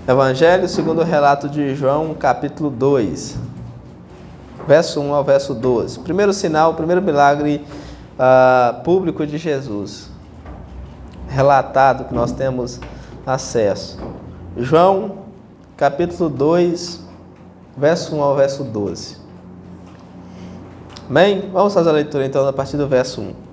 Evangelho segundo o relato de João, capítulo 2, verso 1 ao verso 12. Primeiro sinal, primeiro milagre público de Jesus, relatado, que nós temos acesso. João, capítulo 2, verso 1 ao verso 12. Amém? Vamos fazer a leitura então a partir do verso 1.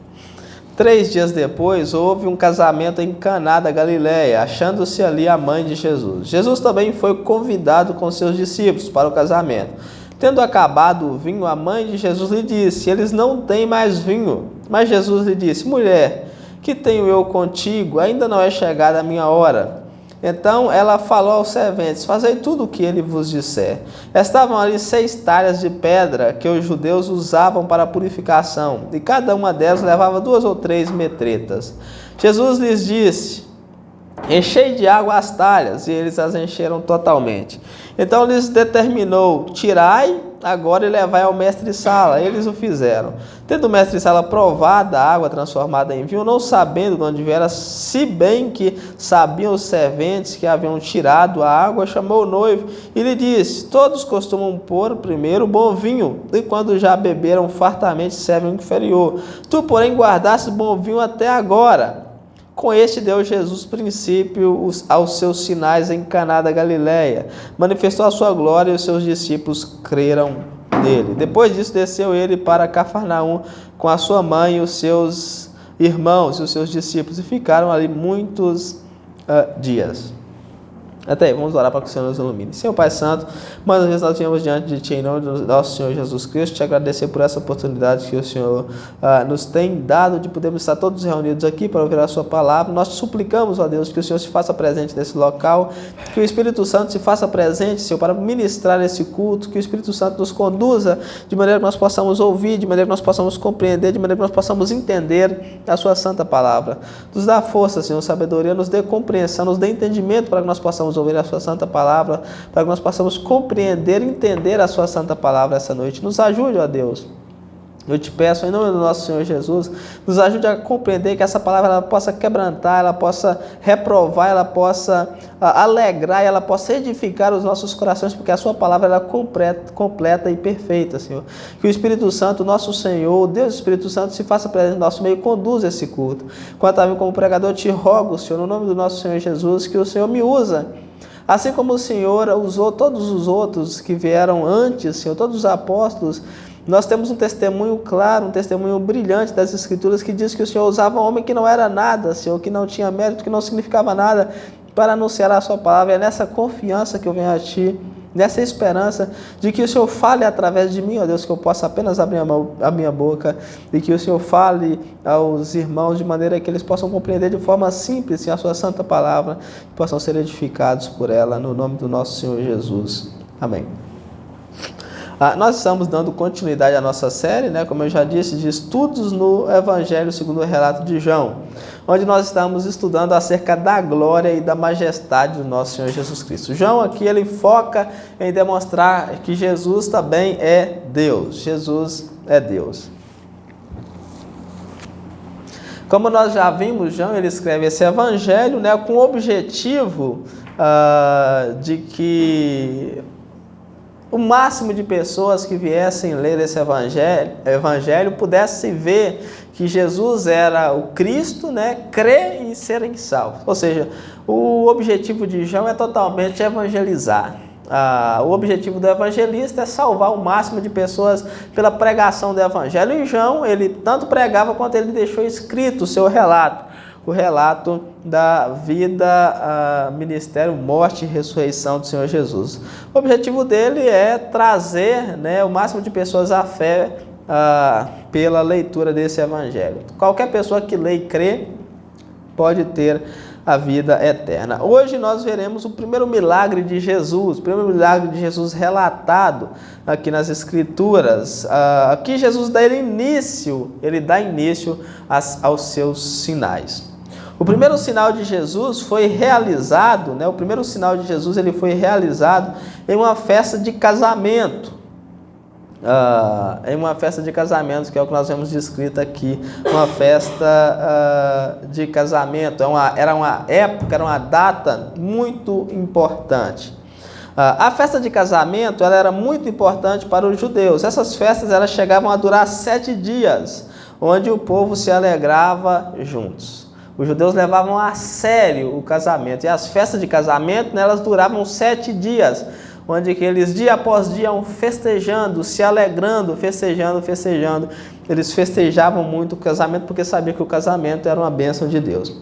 3 dias depois, houve um casamento em Caná da Galileia, achando-se ali a mãe de Jesus. Jesus também foi convidado com seus discípulos para o casamento. Tendo acabado o vinho, a mãe de Jesus lhe disse: eles não têm mais vinho. Mas Jesus lhe disse: mulher, que tenho eu contigo? Ainda não é chegada a minha hora. Então ela falou aos serventes: fazei tudo o que ele vos disser. Estavam ali 6 talhas de pedra que os judeus usavam para a purificação, e cada uma delas levava 2 ou 3 metretas. Jesus lhes disse: enchei de água as talhas, e eles as encheram totalmente. Então lhes determinou: tirai agora e levai ao mestre-sala. Eles o fizeram. Tendo o mestre-sala provado a água transformada em vinho, não sabendo de onde viera, se bem que sabiam os serventes que haviam tirado a água, chamou o noivo e lhe disse: todos costumam pôr primeiro bom vinho, e quando já beberam fartamente servem o inferior. Tu, porém, guardaste bom vinho até agora. Com este deu Jesus princípio aos seus sinais em Caná da Galileia. Manifestou a sua glória e os seus discípulos creram nele. Depois disso, desceu ele para Cafarnaum com a sua mãe e os seus irmãos e os seus discípulos, e ficaram ali muitos dias. Até aí, vamos orar para que o Senhor nos ilumine. Senhor Pai Santo, mais uma vez nós viemos diante de Ti, em nome do nosso Senhor Jesus Cristo, te agradecer por essa oportunidade que o Senhor nos tem dado de podermos estar todos reunidos aqui para ouvir a Sua palavra. Nós te suplicamos, ó Deus, que o Senhor se faça presente nesse local, que o Espírito Santo se faça presente, Senhor, para ministrar esse culto, que o Espírito Santo nos conduza de maneira que nós possamos ouvir, de maneira que nós possamos compreender, de maneira que nós possamos entender a Sua santa palavra. Nos dá força, Senhor, sabedoria, nos dê compreensão, nos dê entendimento para que nós possamos ouvir a Sua santa palavra, para que nós possamos compreender e entender a Sua santa palavra essa noite. Nos ajude, ó Deus. Eu te peço, em nome do nosso Senhor Jesus, nos ajude a compreender que essa palavra ela possa quebrantar, ela possa reprovar, ela possa alegrar, ela possa edificar os nossos corações, porque a Sua palavra ela é completa e perfeita, Senhor. Que o Espírito Santo, nosso Senhor, Deus Espírito Santo, se faça presente no nosso meio e conduza esse culto. Quanto a mim como pregador, te rogo, Senhor, no nome do nosso Senhor Jesus, que o Senhor me usa. Assim como o Senhor usou todos os outros que vieram antes, Senhor, todos os apóstolos, nós temos um testemunho claro, um testemunho brilhante das Escrituras que diz que o Senhor usava um homem que não era nada, Senhor, que não tinha mérito, que não significava nada, para anunciar a Sua palavra. É nessa confiança que eu venho a Ti, nessa esperança de que o Senhor fale através de mim, ó Deus, que eu possa apenas abrir a minha boca e que o Senhor fale aos irmãos de maneira que eles possam compreender de forma simples a Sua santa palavra e possam ser edificados por ela, no nome do nosso Senhor Jesus. Amém. Nós estamos dando continuidade à nossa série, como eu já disse, de estudos no Evangelho segundo o relato de João, onde nós estamos estudando acerca da glória e da majestade do nosso Senhor Jesus Cristo. João aqui ele foca em demonstrar que Jesus também é Deus. Jesus é Deus. Como nós já vimos, João ele escreve esse Evangelho com o objetivo de que o máximo de pessoas que viessem ler esse evangelho pudessem ver que Jesus era o Cristo, crer e serem salvos. Ou seja, o objetivo de João é totalmente evangelizar. O objetivo do evangelista é salvar o máximo de pessoas pela pregação do evangelho. E João, ele tanto pregava quanto ele deixou escrito o seu relato. O relato da vida, ministério, morte e ressurreição do Senhor Jesus. O objetivo dele é trazer o máximo de pessoas à fé pela leitura desse evangelho. Qualquer pessoa que lê e crê pode ter a vida eterna. Hoje nós veremos o primeiro milagre de Jesus, o primeiro milagre de Jesus relatado aqui nas Escrituras. Aqui Jesus dá início aos seus sinais. O primeiro sinal de Jesus foi realizado, ele foi realizado em uma festa de casamento. em uma festa de casamento, que é o que nós vemos descrito aqui, uma festa de casamento. Era uma época, era uma data muito importante. A festa de casamento ela era muito importante para os judeus. Essas festas elas chegavam a durar 7 dias, onde o povo se alegrava juntos. Os judeus levavam a sério o casamento, e as festas de casamento elas duravam 7 dias, onde que eles dia após dia iam festejando, se alegrando, festejando. Eles festejavam muito o casamento porque sabiam que o casamento era uma bênção de Deus.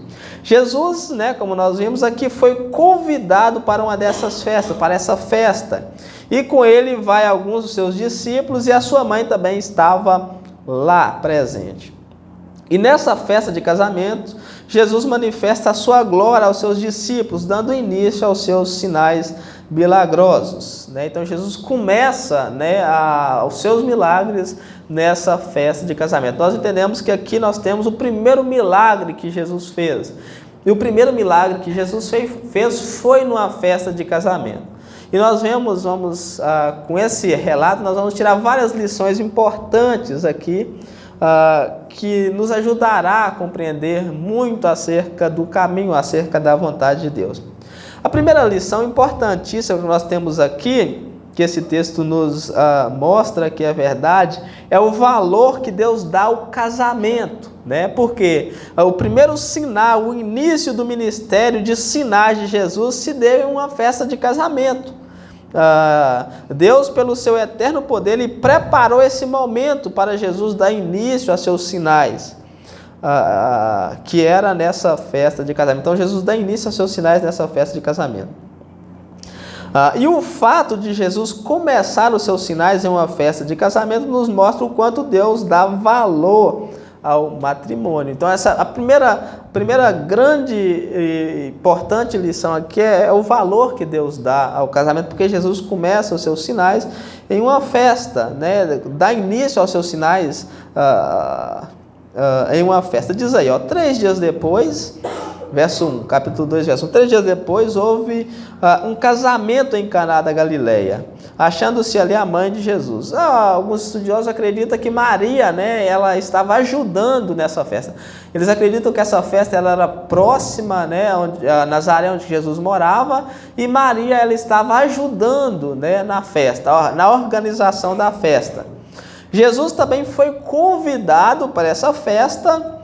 Jesus, como nós vimos aqui, foi convidado para uma dessas festas, para essa festa. E com ele vai alguns dos seus discípulos e a sua mãe também estava lá presente. E nessa festa de casamento, Jesus manifesta a sua glória aos seus discípulos, dando início aos seus sinais milagrosos. Então Jesus começa aos seus milagres nessa festa de casamento. Nós entendemos que aqui nós temos o primeiro milagre que Jesus fez. E o primeiro milagre que Jesus fez foi numa festa de casamento. E nós com esse relato, nós vamos tirar várias lições importantes aqui, que nos ajudará a compreender muito acerca do caminho, acerca da vontade de Deus. A primeira lição importantíssima que nós temos aqui, que esse texto nos mostra que é verdade, é o valor que Deus dá ao casamento, Porque o primeiro sinal, o início do ministério de sinais de Jesus se deu em uma festa de casamento. Deus, pelo seu eterno poder, Ele preparou esse momento para Jesus dar início a seus sinais, que era nessa festa de casamento. Então Jesus dá início aos seus sinais nessa festa de casamento. E o fato de Jesus começar os seus sinais em uma festa de casamento nos mostra o quanto Deus dá valor ao matrimônio. Então a primeira grande e importante lição aqui é o valor que Deus dá ao casamento, porque Jesus começa os seus sinais em uma festa, dá início aos seus sinais em uma festa. Diz aí, 3 dias depois, verso 1, capítulo 2, verso 1, 3 dias depois houve um casamento em Caná da Galileia, achando-se ali a mãe de Jesus. Alguns estudiosos acreditam que Maria, ela estava ajudando nessa festa. Eles acreditam que essa festa ela era próxima, a Nazaré, onde Jesus morava, e Maria ela estava ajudando, na festa, na organização da festa. Jesus também foi convidado para essa festa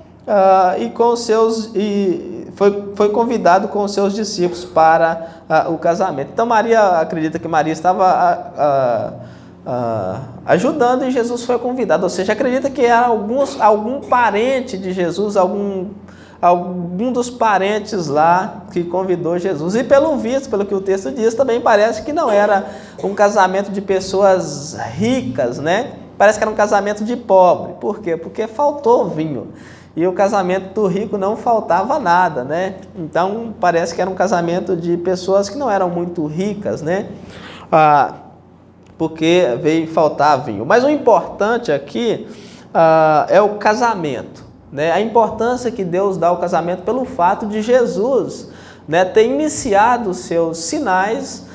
foi convidado com os seus discípulos para o casamento. Então Maria acredita que Maria estava ajudando e Jesus foi convidado. Ou seja, acredita que era algum parente de Jesus, algum dos parentes lá que convidou Jesus. E pelo visto, pelo que o texto diz, também parece que não era um casamento de pessoas ricas, Parece que era um casamento de pobre. Por quê? Porque faltou vinho. E o casamento do rico não faltava nada, Então, parece que era um casamento de pessoas que não eram muito ricas, Porque veio faltar vinho. Mas o importante aqui é o casamento, A importância que Deus dá ao casamento pelo fato de Jesus, ter iniciado os seus sinais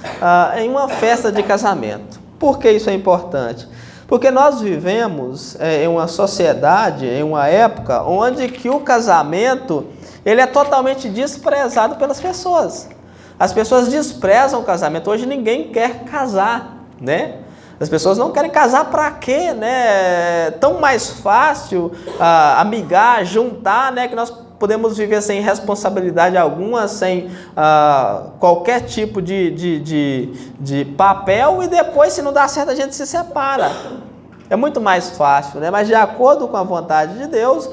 em uma festa de casamento. Por que isso é importante? Porque nós vivemos em uma sociedade, em uma época, onde que o casamento ele é totalmente desprezado pelas pessoas. As pessoas desprezam o casamento. Hoje ninguém quer casar, As pessoas não querem casar para quê, É tão mais fácil amigar, juntar, que nós podemos viver sem responsabilidade alguma, sem qualquer tipo de papel, e depois, se não dá certo, a gente se separa. É muito mais fácil, Mas de acordo com a vontade de Deus,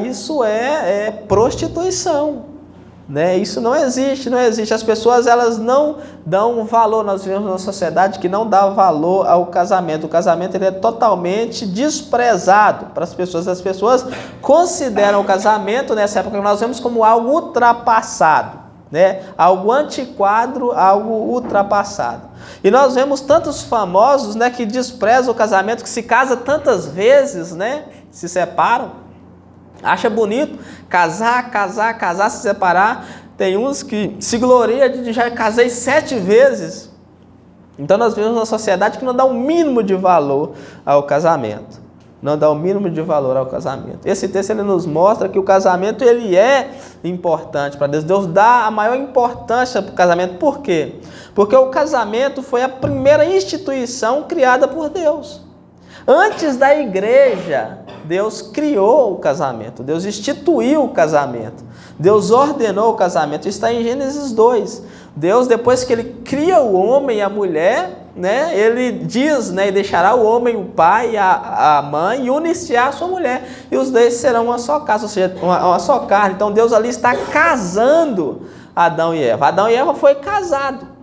isso é prostituição, Isso não existe. As pessoas elas não dão valor. Nós vivemos numa sociedade que não dá valor ao casamento. O casamento ele é totalmente desprezado para as pessoas. As pessoas consideram o casamento nessa época que nós vemos como algo ultrapassado, Algo antiquado, algo ultrapassado. E nós vemos tantos famosos, que desprezam o casamento, que se casam tantas vezes, se separam. Acha bonito casar, se separar. Tem uns que se gloriam de já casei 7 vezes. Então nós vivemos uma sociedade que não dá o mínimo de valor ao casamento. Não dá o mínimo de valor ao casamento. Esse texto ele nos mostra que o casamento ele é importante para Deus. Deus dá a maior importância para o casamento. Por quê? Porque o casamento foi a primeira instituição criada por Deus. Antes da igreja, Deus criou o casamento. Deus instituiu o casamento. Deus ordenou o casamento. Isso está em Gênesis 2. Deus, depois que ele cria o homem e a mulher, né, ele diz, né, e deixará o homem, o pai e a mãe, e unir-se a sua mulher. E os dois serão uma só casa, ou seja, uma só carne. Então Deus ali está casando Adão e Eva. Adão e Eva foi casado.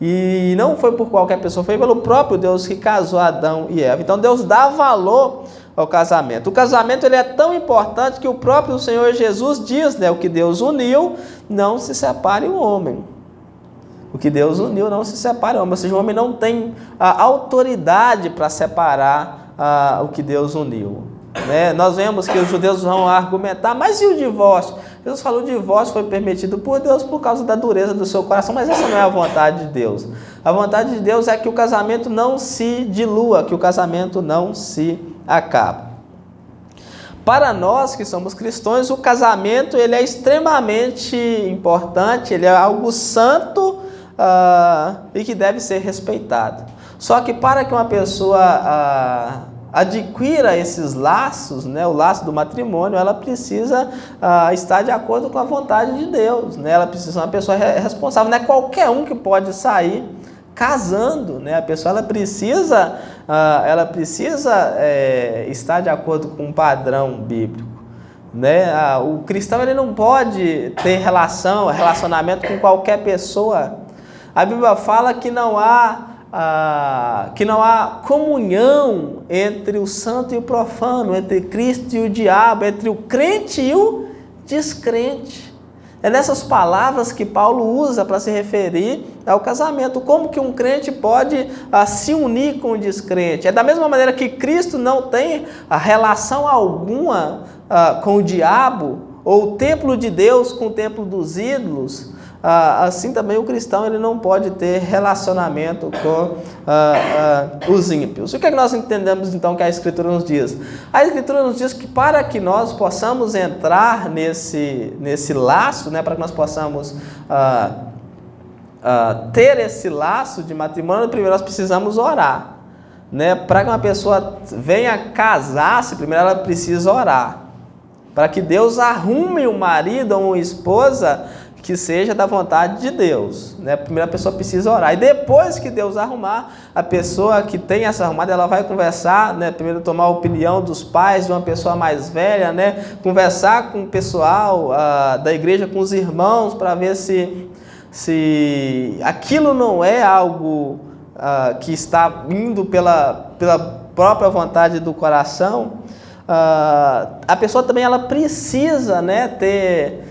E não foi por qualquer pessoa, foi pelo próprio Deus que casou Adão e Eva. Então Deus dá valor ao casamento. O casamento ele é tão importante que o próprio Senhor Jesus diz, né, o que Deus uniu, não se separe o homem. O que Deus uniu, não se separe o homem. Ou seja, o homem não tem a autoridade para separar o que Deus uniu. Né? Nós vemos que os judeus vão argumentar, mas e o divórcio? Jesus falou que o divórcio foi permitido por Deus por causa da dureza do seu coração, mas essa não é a vontade de Deus. A vontade de Deus é que o casamento não se dilua, que o casamento não se acabe. Para nós que somos cristãos, o casamento ele é extremamente importante, ele é algo santo e que deve ser respeitado. Só que para que uma pessoa adquira esses laços, né, o laço do matrimônio, ela precisa estar de acordo com a vontade de Deus, né? Ela precisa ser uma pessoa responsável, não é qualquer um que pode sair casando, né? A pessoa ela precisa estar de acordo com um padrão bíblico, né? O cristão ele não pode ter relacionamento com qualquer pessoa. A Bíblia fala que não há comunhão entre o santo e o profano, entre Cristo e o diabo, entre o crente e o descrente. É nessas palavras que Paulo usa para se referir ao casamento. Como que um crente pode se unir com o descrente? É da mesma maneira que Cristo não tem relação alguma com o diabo, ou o templo de Deus com o templo dos ídolos. Assim também o cristão ele não pode ter relacionamento com os ímpios. O que é que nós entendemos então que a Escritura nos diz? A Escritura nos diz que para que nós possamos entrar nesse laço, né, para que nós possamos ter esse laço de matrimônio, primeiro nós precisamos orar. Né? Para que uma pessoa venha casar-se, primeiro ela precisa orar. Para que Deus arrume um marido ou uma esposa que seja da vontade de Deus, né? Primeiro a pessoa precisa orar, e depois que Deus arrumar, a pessoa que tem essa arrumada, ela vai conversar, né? Primeiro tomar a opinião dos pais de uma pessoa mais velha, né? Conversar com o pessoal da igreja, com os irmãos, para ver se aquilo não é algo que está indo pela própria vontade do coração. A pessoa também ela precisa, né, ter...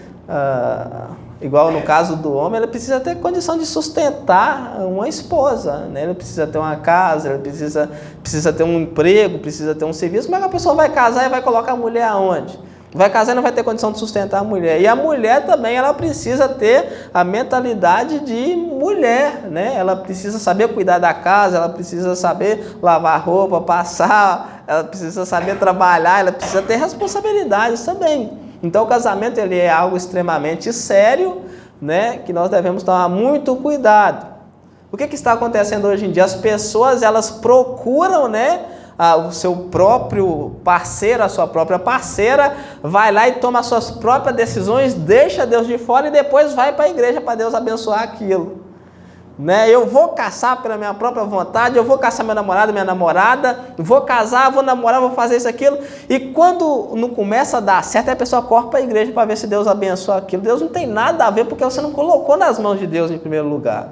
igual no caso do homem, ele precisa ter condição de sustentar uma esposa, né? Ele precisa ter uma casa, ele precisa ter um emprego, precisa ter um serviço. Como é que a pessoa vai casar e vai colocar a mulher aonde? Vai casar e não vai ter condição de sustentar a mulher. E a mulher também, ela precisa ter a mentalidade de mulher, né? Ela precisa saber cuidar da casa, ela precisa saber lavar roupa, passar, ela precisa saber trabalhar, ela precisa ter responsabilidades também. Então o casamento ele é algo extremamente sério, né, que nós devemos tomar muito cuidado. O que está acontecendo hoje em dia? As pessoas elas procuram, né, o seu próprio parceiro, a sua própria parceira, vai lá e toma as suas próprias decisões, deixa Deus de fora e depois vai para a igreja para Deus abençoar aquilo. Né? Eu vou caçar pela minha própria vontade, eu vou caçar meu namorado, minha namorada, vou casar, vou namorar, vou fazer isso, aquilo. E quando não começa a dar certo, a pessoa corre para a igreja para ver se Deus abençoa aquilo. Deus não tem nada a ver porque você não colocou nas mãos de Deus em primeiro lugar.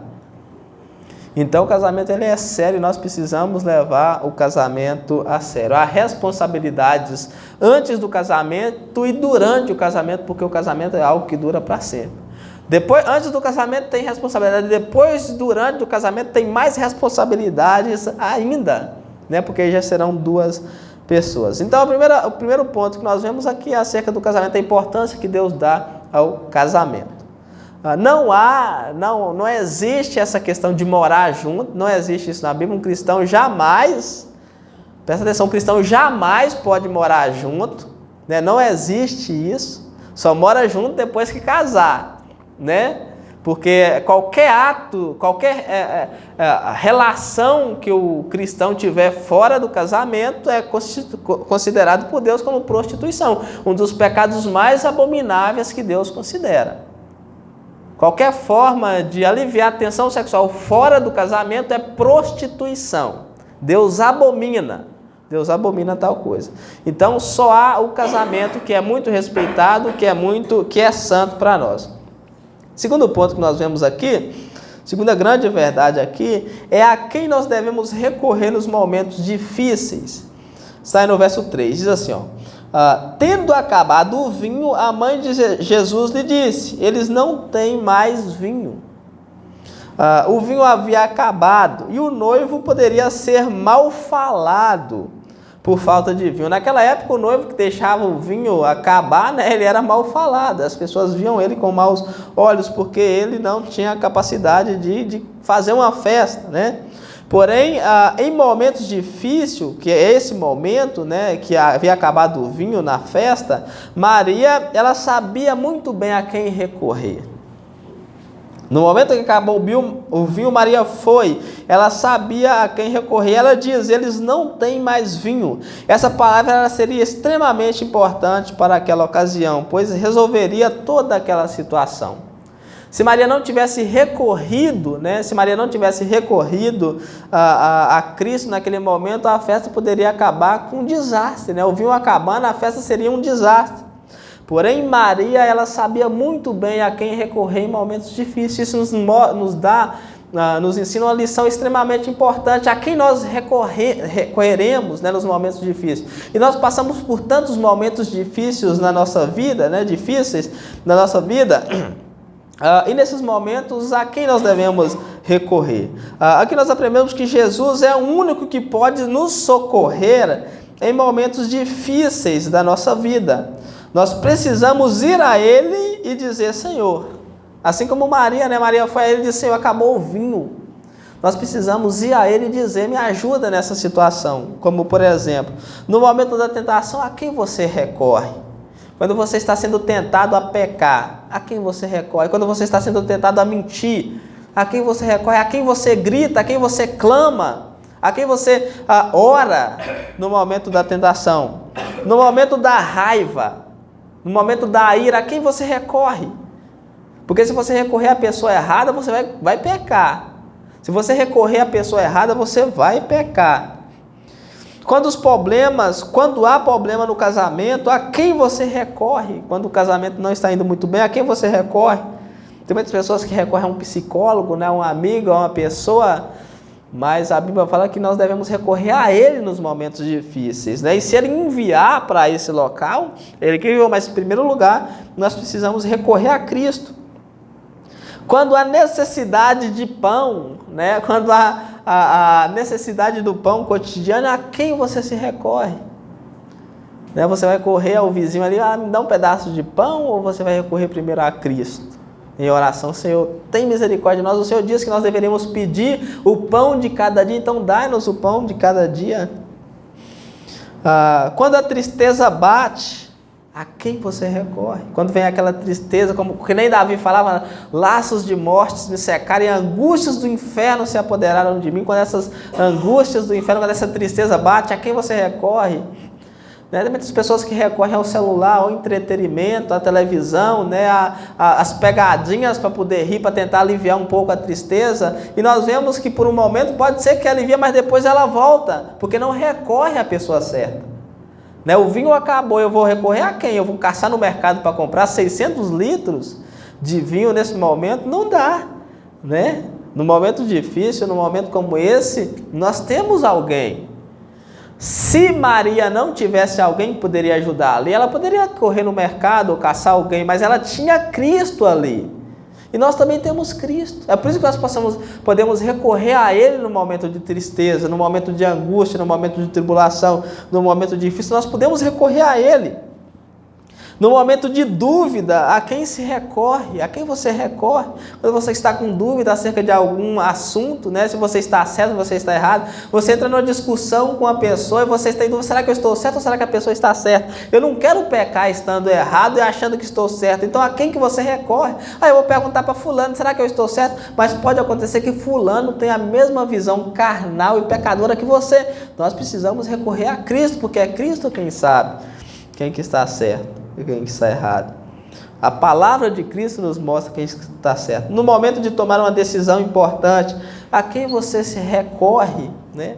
Então o casamento ele é sério e nós precisamos levar o casamento a sério. Há responsabilidades antes do casamento e durante o casamento, porque o casamento é algo que dura para sempre. Depois, antes do casamento tem responsabilidade, depois, durante o casamento, tem mais responsabilidades ainda, né? Porque já serão duas pessoas. Então, o primeiro ponto que nós vemos aqui é acerca do casamento, a importância que Deus dá ao casamento. Não existe essa questão de morar junto, não existe isso na Bíblia. Um cristão jamais, presta atenção, um cristão jamais pode morar junto, né? Não existe isso, só mora junto depois que casar, né? Porque qualquer ato, qualquer relação que o cristão tiver fora do casamento é considerado por Deus como prostituição, um dos pecados mais abomináveis que Deus considera. Qualquer forma de aliviar a tensão sexual fora do casamento é prostituição. Deus abomina tal coisa. Então só há o casamento que é muito respeitado, que é santo para nós. Segundo ponto que nós vemos aqui, segunda grande verdade aqui, é a quem nós devemos recorrer nos momentos difíceis. Está aí no verso 3, diz assim, tendo acabado o vinho, a mãe de Jesus lhe disse, eles não têm mais vinho. O vinho havia acabado e o noivo poderia ser mal falado por falta de vinho. Naquela época, o noivo que deixava o vinho acabar, né, ele era mal falado. As pessoas viam ele com maus olhos, porque ele não tinha capacidade de fazer uma festa, né? Porém, em momentos difíceis, que é esse momento, né, que havia acabado o vinho na festa, Maria, ela sabia muito bem a quem recorrer. No momento que acabou o vinho, Maria foi, ela sabia a quem recorrer. Ela diz, eles não têm mais vinho. Essa palavra ela seria extremamente importante para aquela ocasião, pois resolveria toda aquela situação. Se Maria não tivesse recorrido, né, a Cristo naquele momento, a festa poderia acabar com um desastre, né? O vinho acabando, a festa seria um desastre. Porém, Maria, ela sabia muito bem a quem recorrer em momentos difíceis. Isso nos ensina uma lição extremamente importante, a quem nós recorreremos, né, nos momentos difíceis. E nós passamos por tantos momentos difíceis na nossa vida, né, e nesses momentos, a quem nós devemos recorrer? Aqui nós aprendemos que Jesus é o único que pode nos socorrer em momentos difíceis da nossa vida. Nós precisamos ir a Ele e dizer, Senhor, assim como Maria, né? Maria foi a Ele e disse, Senhor, acabou o vinho. Nós precisamos ir a Ele e dizer, me ajuda nessa situação. Como, por exemplo, no momento da tentação, a quem você recorre? Quando você está sendo tentado a pecar, a quem você recorre? Quando você está sendo tentado a mentir, a quem você recorre? A quem você grita? A quem você clama? A quem você ora no momento da tentação? No momento da raiva, no momento da ira, a quem você recorre? Porque se você recorrer à pessoa errada, você vai pecar. Se você recorrer à pessoa errada, você vai pecar. Quando há problema no casamento, a quem você recorre? Quando o casamento não está indo muito bem, a quem você recorre? Tem muitas pessoas que recorrem a um psicólogo, né, um amigo, a uma pessoa, mas a Bíblia fala que nós devemos recorrer a Ele nos momentos difíceis, né? E se Ele enviar para esse local, Ele que enviou, mas em primeiro lugar, nós precisamos recorrer a Cristo. Quando há necessidade de pão, né? Quando há a necessidade do pão cotidiano, a quem você se recorre? Né? Você vai correr ao vizinho ali, me dá um pedaço de pão, ou você vai recorrer primeiro a Cristo? Em oração, Senhor, tem misericórdia de nós. O Senhor disse que nós deveríamos pedir o pão de cada dia, então dai-nos o pão de cada dia. Quando a tristeza bate, a quem você recorre? Quando vem aquela tristeza, como que nem Davi falava, laços de mortes me secaram e angústias do inferno se apoderaram de mim. Quando essas angústias do inferno, quando essa tristeza bate, a quem você recorre? Né? Tem muitas pessoas que recorrem ao celular, ao entretenimento, à televisão, né? As pegadinhas para poder rir, para tentar aliviar um pouco a tristeza. E nós vemos que por um momento pode ser que alivia, mas depois ela volta, porque não recorre à pessoa certa. Né? O vinho acabou, eu vou recorrer a quem? Eu vou caçar no mercado para comprar 600 litros de vinho nesse momento? Não dá, né? No momento difícil, no momento como esse, nós temos alguém. Se Maria não tivesse alguém que poderia ajudar ali, ela poderia correr no mercado ou caçar alguém, mas ela tinha Cristo ali. E nós também temos Cristo. É por isso que nós podemos recorrer a Ele no momento de tristeza, no momento de angústia, no momento de tribulação, no momento difícil. Nós podemos recorrer a Ele. No momento de dúvida, a quem se recorre? A quem você recorre? Quando você está com dúvida acerca de algum assunto, né? Se você está certo, se você está errado, você entra numa discussão com a pessoa e você está em dúvida, será que eu estou certo ou será que a pessoa está certa? Eu não quero pecar estando errado e achando que estou certo. Então, a quem que você recorre? Eu vou perguntar para fulano, será que eu estou certo? Mas pode acontecer que fulano tenha a mesma visão carnal e pecadora que você. Nós precisamos recorrer a Cristo, porque é Cristo quem sabe quem que está certo e quem que está errado. A palavra de Cristo nos mostra quem está certo. No momento de tomar uma decisão importante, a quem você se recorre, né?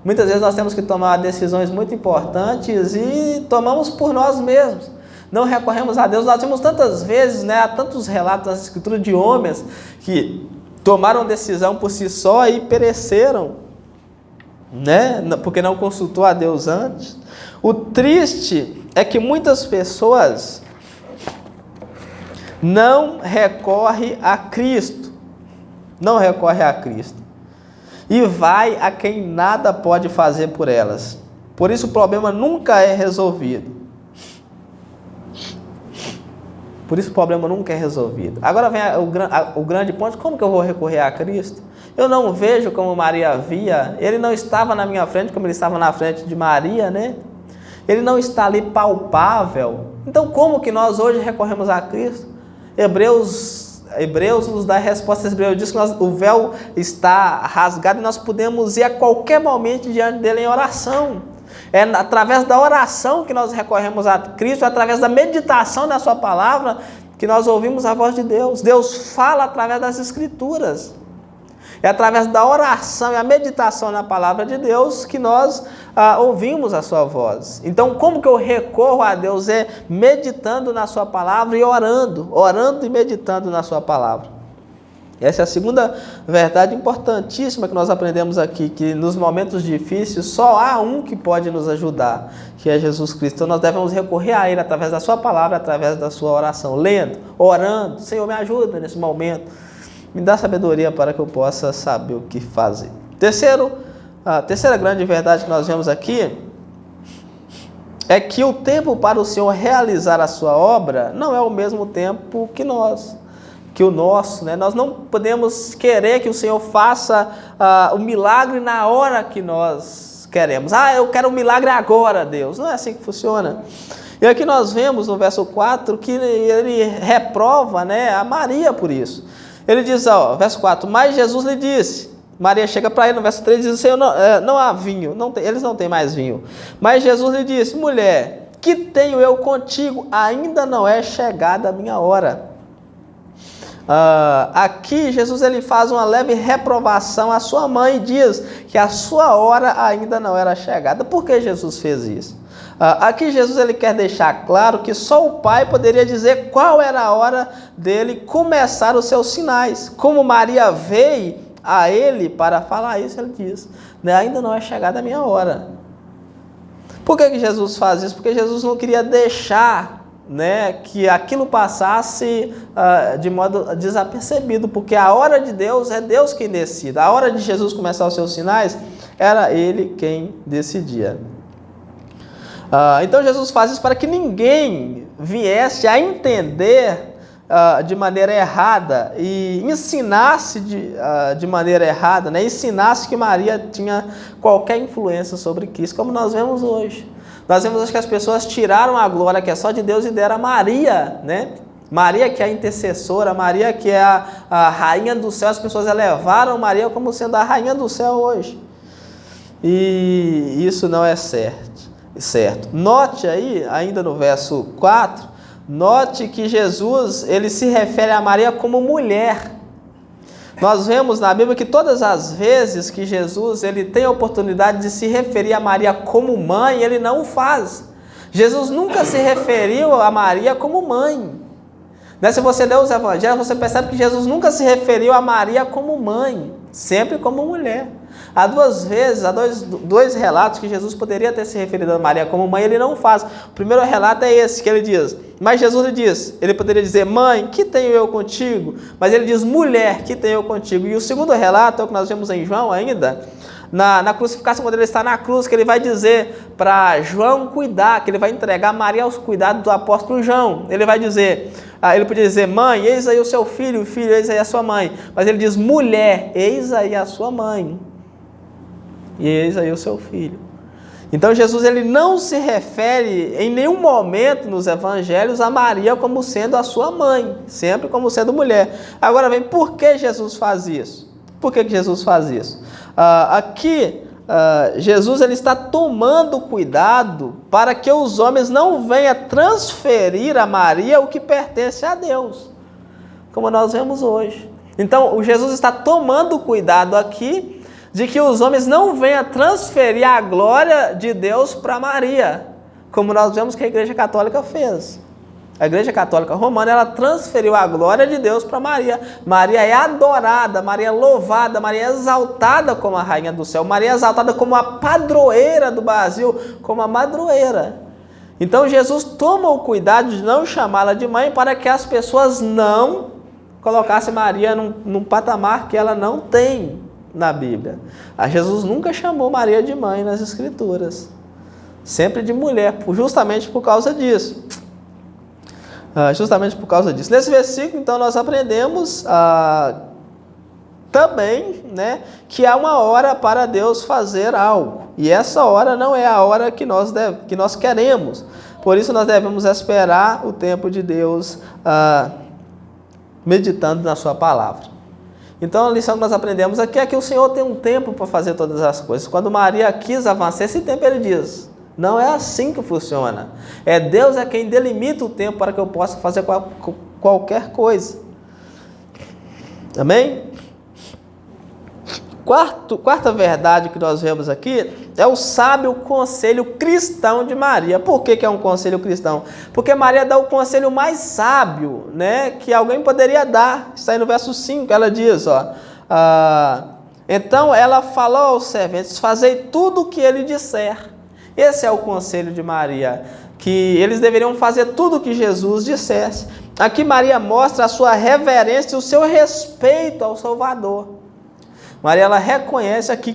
Muitas vezes nós temos que tomar decisões muito importantes e tomamos por nós mesmos. Não recorremos a Deus. Nós temos tantas vezes, né, há tantos relatos nas Escrituras de homens que tomaram decisão por si só e pereceram, né? Porque não consultou a Deus antes. O triste é que muitas pessoas não recorrem a Cristo. Não recorrem a Cristo. E vai a quem nada pode fazer por elas. Por isso o problema nunca é resolvido. Agora vem o grande ponto: como que eu vou recorrer a Cristo? Eu não vejo como Maria via. Ele não estava na minha frente como ele estava na frente de Maria, né? Ele não está ali palpável. Então, como que nós hoje recorremos a Cristo? Hebreus nos dá a resposta. Hebreus diz que o véu está rasgado e nós podemos ir a qualquer momento diante dele em oração. É através da oração que nós recorremos a Cristo, é através da meditação da sua palavra que nós ouvimos a voz de Deus. Deus fala através das Escrituras. É através da oração e a meditação na palavra de Deus que nós ouvimos a sua voz. Então, como que eu recorro a Deus? É meditando na sua palavra e orando e meditando na sua palavra. Essa é a segunda verdade importantíssima que nós aprendemos aqui, que nos momentos difíceis só há um que pode nos ajudar, que é Jesus Cristo. Então nós devemos recorrer a Ele através da sua palavra, através da sua oração, lendo, orando. Senhor, me ajuda nesse momento. Me dá sabedoria para que eu possa saber o que fazer. A terceira grande verdade que nós vemos aqui é que o tempo para o Senhor realizar a sua obra não é o mesmo tempo que o nosso, né? Nós não podemos querer que o Senhor faça o milagre na hora que nós queremos. Eu quero um milagre agora, Deus. Não é assim que funciona. E aqui nós vemos no verso 4 que ele reprova, né, a Maria por isso. Ele diz, verso 4, mas Jesus lhe disse, Maria chega para ele no verso 3 e diz, Senhor, não há vinho, eles não têm mais vinho. Mas Jesus lhe disse, mulher, que tenho eu contigo? Ainda não é chegada a minha hora. Aqui Jesus ele faz uma leve reprovação à sua mãe e diz que a sua hora ainda não era chegada. Por que Jesus fez isso? Aqui Jesus ele quer deixar claro que só o Pai poderia dizer qual era a hora dele começar os seus sinais. Como Maria veio a ele para falar isso, ele diz, né, ainda não é chegada a minha hora. Por que Jesus faz isso? Porque Jesus não queria deixar, né, que aquilo passasse de modo desapercebido, porque a hora de Deus é Deus quem decide. A hora de Jesus começar os seus sinais, era Ele quem decidia. Então Jesus faz isso para que ninguém viesse a entender de maneira errada e ensinasse de maneira errada, né? Ensinasse que Maria tinha qualquer influência sobre Cristo, como nós vemos hoje. Nós vemos hoje que as pessoas tiraram a glória que é só de Deus e deram a Maria, né? Maria que é a intercessora, Maria que é a rainha do céu. As pessoas elevaram Maria como sendo a rainha do céu hoje. E isso não é certo. Note aí, ainda no verso 4, note que Jesus ele se refere a Maria como mulher. Nós vemos na Bíblia que todas as vezes que Jesus ele tem a oportunidade de se referir a Maria como mãe, ele não o faz. Jesus nunca se referiu a Maria como mãe. Se você ler os evangelhos, você percebe que Jesus nunca se referiu a Maria como mãe, sempre como mulher. Há duas vezes, há dois relatos que Jesus poderia ter se referido a Maria como mãe, ele não faz. O primeiro relato é esse, que ele diz, mas Jesus lhe diz, ele poderia dizer, mãe, que tenho eu contigo? Mas ele diz, mulher, que tenho eu contigo? E o segundo relato é o que nós vemos em João ainda, na crucificação, quando ele está na cruz, que ele vai dizer para João cuidar, que ele vai entregar Maria aos cuidados do apóstolo João. Ele vai dizer, ele podia dizer, mãe, eis aí o seu filho, eis aí a sua mãe. Mas ele diz, mulher, eis aí a sua mãe. E eis aí o seu filho. Então Jesus ele não se refere em nenhum momento nos evangelhos a Maria como sendo a sua mãe, sempre como sendo mulher. Agora vem, por que Jesus faz isso? Por que Jesus faz isso? Jesus ele está tomando cuidado para que os homens não venham transferir a Maria o que pertence a Deus, como nós vemos hoje. Então, Jesus está tomando cuidado aqui de que os homens não venham transferir a glória de Deus para Maria, como nós vemos que a Igreja Católica fez. A Igreja Católica Romana, ela transferiu a glória de Deus para Maria. Maria é adorada, Maria é louvada, Maria é exaltada como a rainha do céu, Maria é exaltada como a padroeira do Brasil, como a madroeira. Então Jesus toma o cuidado de não chamá-la de mãe para que as pessoas não colocassem Maria num patamar que ela não tem na Bíblia. Jesus nunca chamou Maria de mãe nas Escrituras, sempre de mulher, justamente por causa disso. Nesse versículo, então, nós aprendemos também, né, que há uma hora para Deus fazer algo. E essa hora não é a hora que nós queremos. Por isso, nós devemos esperar o tempo de Deus meditando na sua palavra. Então, a lição que nós aprendemos aqui é que o Senhor tem um tempo para fazer todas as coisas. Quando Maria quis avançar esse tempo, ele diz, não é assim que funciona. Deus é quem delimita o tempo para que eu possa fazer qualquer coisa. Amém? Quarta verdade que nós vemos aqui é o sábio conselho cristão de Maria. Por que é um conselho cristão? Porque Maria dá o conselho mais sábio, né, que alguém poderia dar. Está aí no verso 5, ela diz, então ela falou aos serventes, fazei tudo o que ele disser. Esse é o conselho de Maria, que eles deveriam fazer tudo o que Jesus dissesse. Aqui Maria mostra a sua reverência e o seu respeito ao Salvador. Maria ela reconhece aqui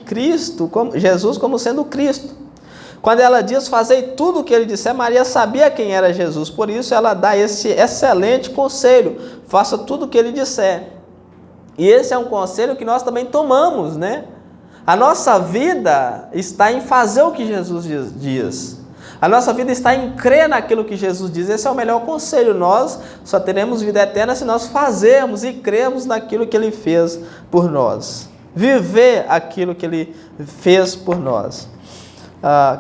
Jesus como sendo Cristo. Quando ela diz, fazei tudo o que ele disser, Maria sabia quem era Jesus. Por isso ela dá esse excelente conselho, faça tudo o que ele disser. E esse é um conselho que nós também tomamos, né? A nossa vida está em fazer o que Jesus diz. A nossa vida está em crer naquilo que Jesus diz. Esse é o melhor conselho. Nós só teremos vida eterna se nós fazermos e cremos naquilo que ele fez por nós. Viver aquilo que ele fez por nós.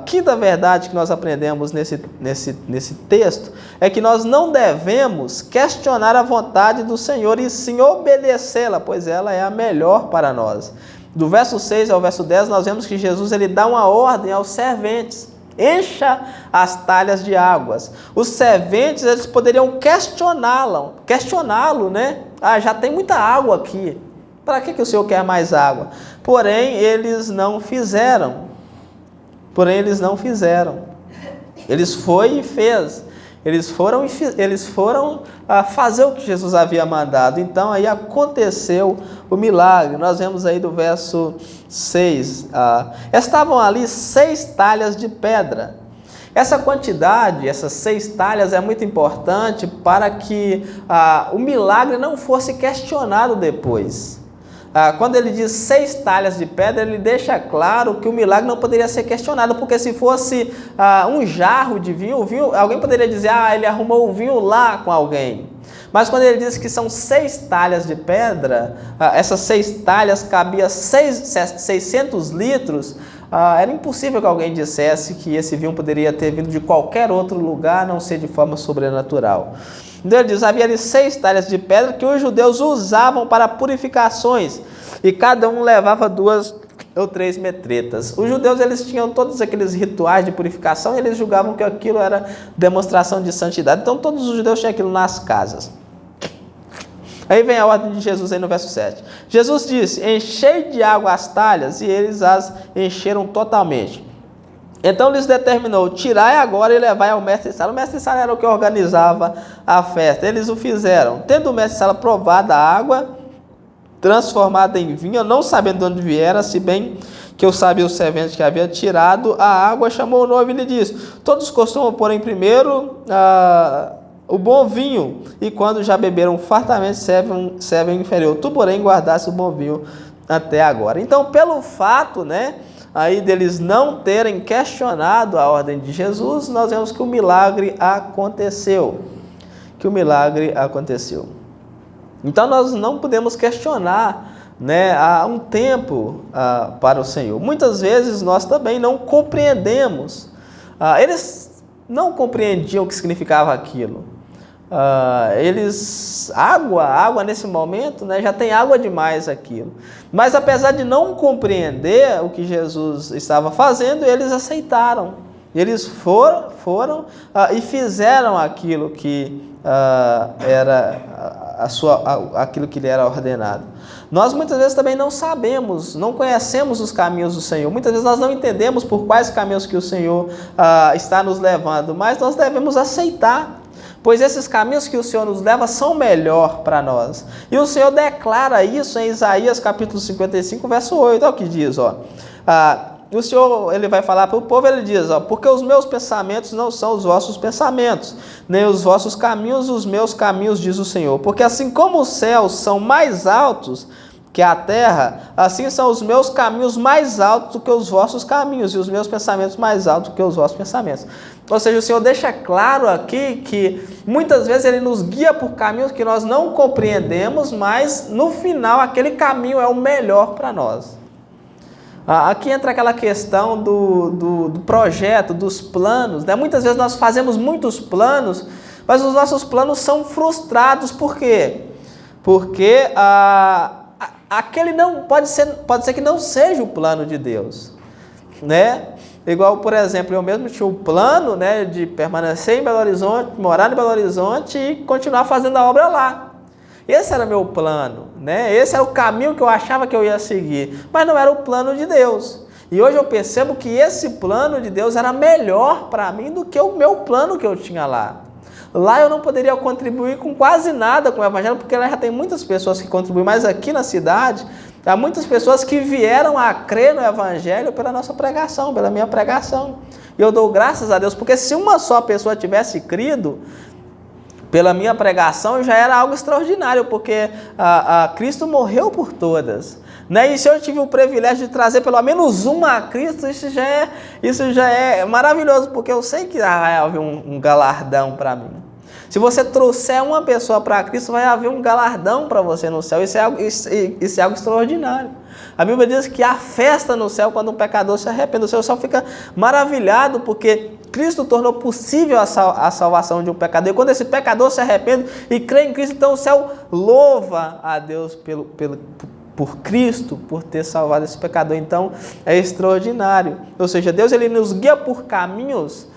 Quinta verdade que nós aprendemos nesse texto é que nós não devemos questionar a vontade do Senhor e sim obedecê-la, pois ela é a melhor para nós. Do verso 6 ao verso 10, nós vemos que Jesus ele dá uma ordem aos serventes. Encha as talhas de águas. Os serventes eles poderiam questioná-lo, né? Já tem muita água aqui. Para que o Senhor quer mais água? Porém, eles não fizeram. Eles foi e fez. Eles foram fazer o que Jesus havia mandado. Então, aí aconteceu o milagre. Nós vemos aí do verso 6. Estavam ali 6 talhas de pedra. Essa quantidade, essas 6 talhas, é muito importante para que o milagre não fosse questionado depois. Quando ele diz 6 talhas de pedra, ele deixa claro que o milagre não poderia ser questionado, porque se fosse um jarro de vinho, alguém poderia dizer, ele arrumou o vinho lá com alguém. Mas quando ele diz que são 6 talhas de pedra, essas 6 talhas cabiam 600 litros, era impossível que alguém dissesse que esse vinho poderia ter vindo de qualquer outro lugar, a não ser de forma sobrenatural. Então ele diz, havia ali 6 talhas de pedra que os judeus usavam para purificações, e cada um levava 2 ou 3 metretas. Os judeus eles tinham todos aqueles rituais de purificação, e eles julgavam que aquilo era demonstração de santidade, então todos os judeus tinham aquilo nas casas. Aí vem a ordem de Jesus aí no verso 7. Jesus disse: enchei de água as talhas, e eles as encheram totalmente. Então lhes determinou: tirai agora e levai ao mestre-sala. O mestre-sala era o que organizava a festa. Eles o fizeram. Tendo o mestre-sala provado a água transformada em vinho, não sabendo de onde viera, se bem que eu sabia o servente que havia tirado a água, chamou o noivo e lhe disse: todos costumam pôr em primeiro o bom vinho, e quando já beberam fartamente, servem o inferior. Tu, porém, guardaste o bom vinho até agora. Então, pelo fato, aí deles não terem questionado a ordem de Jesus, nós vemos que o milagre aconteceu. Então, nós não podemos questionar, há um tempo para o Senhor. Muitas vezes nós também não compreendemos. Eles não compreendiam o que significava aquilo. Água nesse momento, já tem água demais aquilo. Mas apesar de não compreender o que Jesus estava fazendo, eles aceitaram. Eles foram e fizeram aquilo que era aquilo que lhe era ordenado. Nós muitas vezes também não sabemos, não conhecemos os caminhos do Senhor. Muitas vezes nós não entendemos por quais caminhos que o Senhor está nos levando, mas nós devemos aceitar, pois esses caminhos que o Senhor nos leva são melhor para nós. E o Senhor declara isso em Isaías capítulo 55, verso 8. Olha o que diz, o Senhor, ele vai falar para o povo, ele diz, porque os meus pensamentos não são os vossos pensamentos, nem os vossos caminhos os meus caminhos, diz o Senhor. Porque assim como os céus são mais altos que a terra, assim são os meus caminhos mais altos do que os vossos caminhos, e os meus pensamentos mais altos do que os vossos pensamentos. Ou seja, o Senhor deixa claro aqui que muitas vezes Ele nos guia por caminhos que nós não compreendemos, mas no final aquele caminho é o melhor para nós. Aqui entra aquela questão do projeto, dos planos. Muitas vezes nós fazemos muitos planos, mas os nossos planos são frustrados. Por quê? Porque aquele não pode ser que não seja o plano de Deus, Igual, por exemplo, eu mesmo tinha o plano, de permanecer em Belo Horizonte, morar em Belo Horizonte e continuar fazendo a obra lá. Esse era meu plano, Esse era o caminho que eu achava que eu ia seguir, mas não era o plano de Deus. E hoje eu percebo que esse plano de Deus era melhor para mim do que o meu plano que eu tinha lá. Lá eu não poderia contribuir com quase nada com o Evangelho, porque lá já tem muitas pessoas que contribuem, mas aqui na cidade há muitas pessoas que vieram a crer no Evangelho pela nossa pregação, pela minha pregação. E eu dou graças a Deus, porque se uma só pessoa tivesse crido pela minha pregação, já era algo extraordinário, porque Cristo morreu por todas. E se eu tive o privilégio de trazer pelo menos uma a Cristo, isso já é maravilhoso, porque eu sei que vai haver um galardão para mim. Se você trouxer uma pessoa para Cristo, vai haver um galardão para você no céu. Isso é algo extraordinário. A Bíblia diz que há festa no céu quando um pecador se arrepende. O céu só fica maravilhado porque Cristo tornou possível a salvação de um pecador. E quando esse pecador se arrepende e crê em Cristo, então o céu louva a Deus por Cristo, por ter salvado esse pecador. Então é extraordinário. Ou seja, Deus ele nos guia por caminhos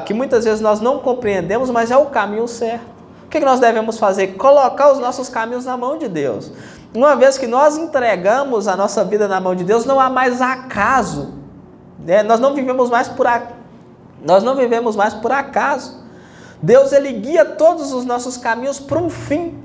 que muitas vezes nós não compreendemos, mas é o caminho certo. O que nós devemos fazer? Colocar os nossos caminhos na mão de Deus. Uma vez que nós entregamos a nossa vida na mão de Deus, não há mais acaso. Nós não vivemos mais por acaso. Deus ele guia todos os nossos caminhos para um fim.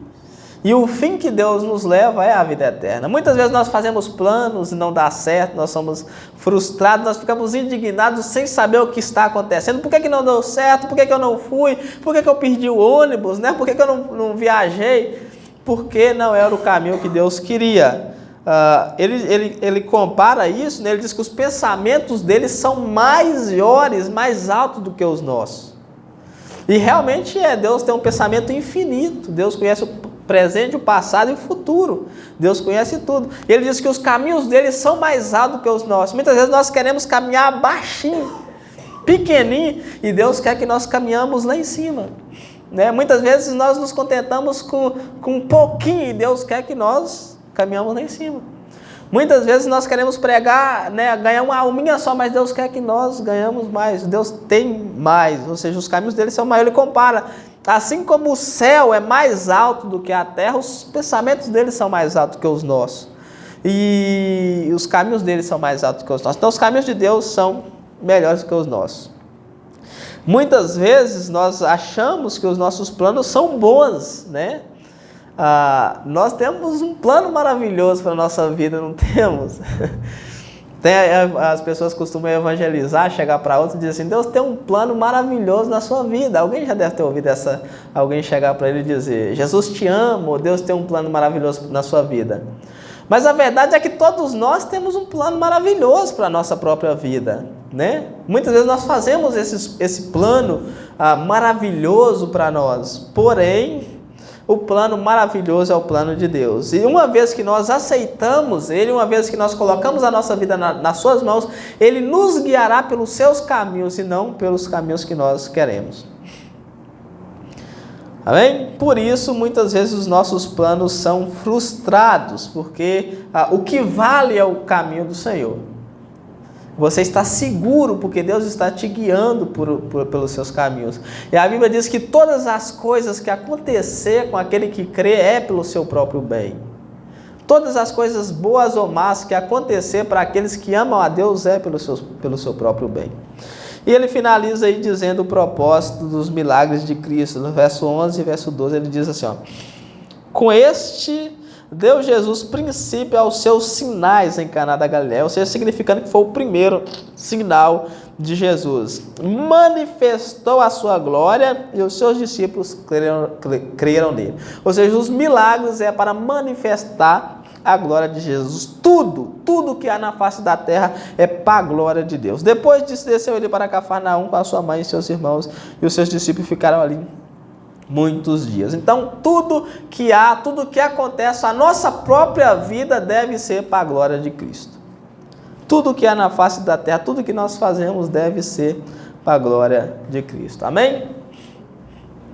E o fim que Deus nos leva é a vida eterna. Muitas vezes nós fazemos planos e não dá certo, nós somos frustrados, nós ficamos indignados sem saber o que está acontecendo. Por que não deu certo? Por que eu não fui? Por que eu perdi o ônibus? Por que eu não viajei? Porque não era o caminho que Deus queria. Ele compara isso, ele diz que os pensamentos dele são maiores, mais altos do que os nossos. E realmente Deus tem um pensamento infinito. Deus conhece o presente, o passado e o futuro. Deus conhece tudo. Ele diz que os caminhos dele são mais altos que os nossos. Muitas vezes nós queremos caminhar baixinho, pequenininho, e Deus quer que nós caminhamos lá em cima. Muitas vezes nós nos contentamos com um pouquinho, e Deus quer que nós caminhamos lá em cima. Muitas vezes nós queremos pregar, né, ganhar uma alminha só, mas Deus quer que nós ganhamos mais. Deus tem mais, ou seja, os caminhos dele são maiores. Ele compara, assim como o céu é mais alto do que a terra, os pensamentos dele são mais altos que os nossos. E os caminhos dele são mais altos que os nossos. Então os caminhos de Deus são melhores que os nossos. Muitas vezes nós achamos que os nossos planos são bons, né? Nós temos um plano maravilhoso para a nossa vida, não temos? As pessoas costumam evangelizar, chegar para outros e dizer assim, Deus tem um plano maravilhoso na sua vida. Alguém já deve ter ouvido alguém chegar para ele e dizer, Jesus te ama, ou Deus tem um plano maravilhoso na sua vida. Mas a verdade é que todos nós temos um plano maravilhoso para a nossa própria vida, né? Muitas vezes nós fazemos esse plano maravilhoso para nós, porém, o plano maravilhoso é o plano de Deus. E uma vez que nós aceitamos Ele, uma vez que nós colocamos a nossa vida nas suas mãos, Ele nos guiará pelos seus caminhos e não pelos caminhos que nós queremos. Amém? Por isso, muitas vezes os nossos planos são frustrados, porque o que vale é o caminho do Senhor. Você está seguro, porque Deus está te guiando pelos seus caminhos. E a Bíblia diz que todas as coisas que acontecer com aquele que crê é pelo seu próprio bem. Todas as coisas boas ou más que acontecer para aqueles que amam a Deus é pelo seu próprio bem. E ele finaliza aí dizendo o propósito dos milagres de Cristo. No verso 11 e verso 12 ele diz assim, ó, com este deu Jesus princípio aos seus sinais em Caná da Galileia, ou seja, significando que foi o primeiro sinal de Jesus. Manifestou a sua glória e os seus discípulos creram nele. Ou seja, os milagres é para manifestar a glória de Jesus. Tudo que há na face da terra é para a glória de Deus. Depois disso, desceu ele para Cafarnaum com a sua mãe e seus irmãos, e os seus discípulos ficaram ali muitos dias. Então, tudo que acontece, a nossa própria vida deve ser para a glória de Cristo. Tudo que há na face da terra, tudo que nós fazemos deve ser para a glória de Cristo. Amém?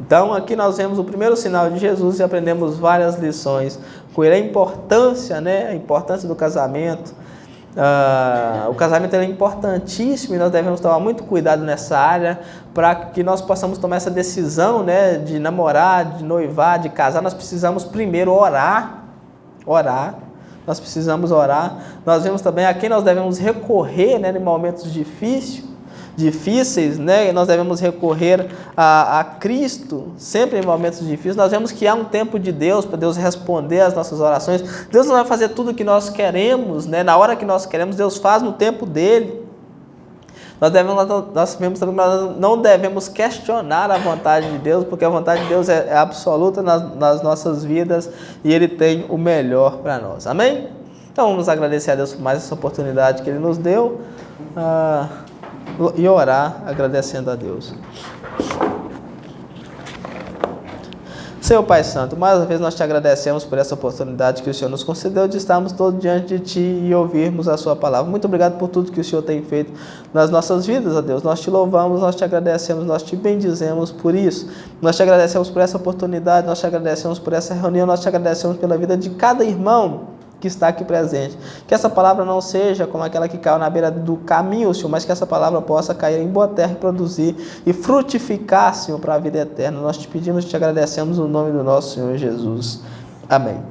Então, aqui nós vemos o primeiro sinal de Jesus e aprendemos várias lições com ele. A importância, né? A importância do casamento. O casamento é importantíssimo e nós devemos tomar muito cuidado nessa área para que nós possamos tomar essa decisão, né, de namorar, de noivar, de casar. Nós precisamos primeiro orar, nós precisamos orar. Nós vemos também a quem nós devemos recorrer, né, em momentos difíceis, né? Nós devemos recorrer a Cristo sempre em momentos difíceis. Nós vemos que há um tempo de Deus para Deus responder às nossas orações. Deus não vai fazer tudo o que nós queremos, né? Na hora que nós queremos, Deus faz no tempo dele. Nós vemos também que nós não devemos questionar a vontade de Deus, porque a vontade de Deus é absoluta nas nossas vidas e Ele tem o melhor para nós. Amém? Então vamos agradecer a Deus por mais essa oportunidade que Ele nos deu. E orar agradecendo a Deus. Senhor Pai Santo, mais uma vez nós te agradecemos por essa oportunidade que o Senhor nos concedeu de estarmos todos diante de Ti e ouvirmos a Sua palavra. Muito obrigado por tudo que o Senhor tem feito nas nossas vidas, ó Deus. Nós te louvamos, nós te agradecemos, nós te bendizemos por isso. Nós te agradecemos por essa oportunidade, nós te agradecemos por essa reunião, nós te agradecemos pela vida de cada irmão que está aqui presente. Que essa palavra não seja como aquela que caiu na beira do caminho, Senhor, mas que essa palavra possa cair em boa terra e produzir e frutificar, Senhor, para a vida eterna. Nós te pedimos e te agradecemos no nome do nosso Senhor Jesus. Amém.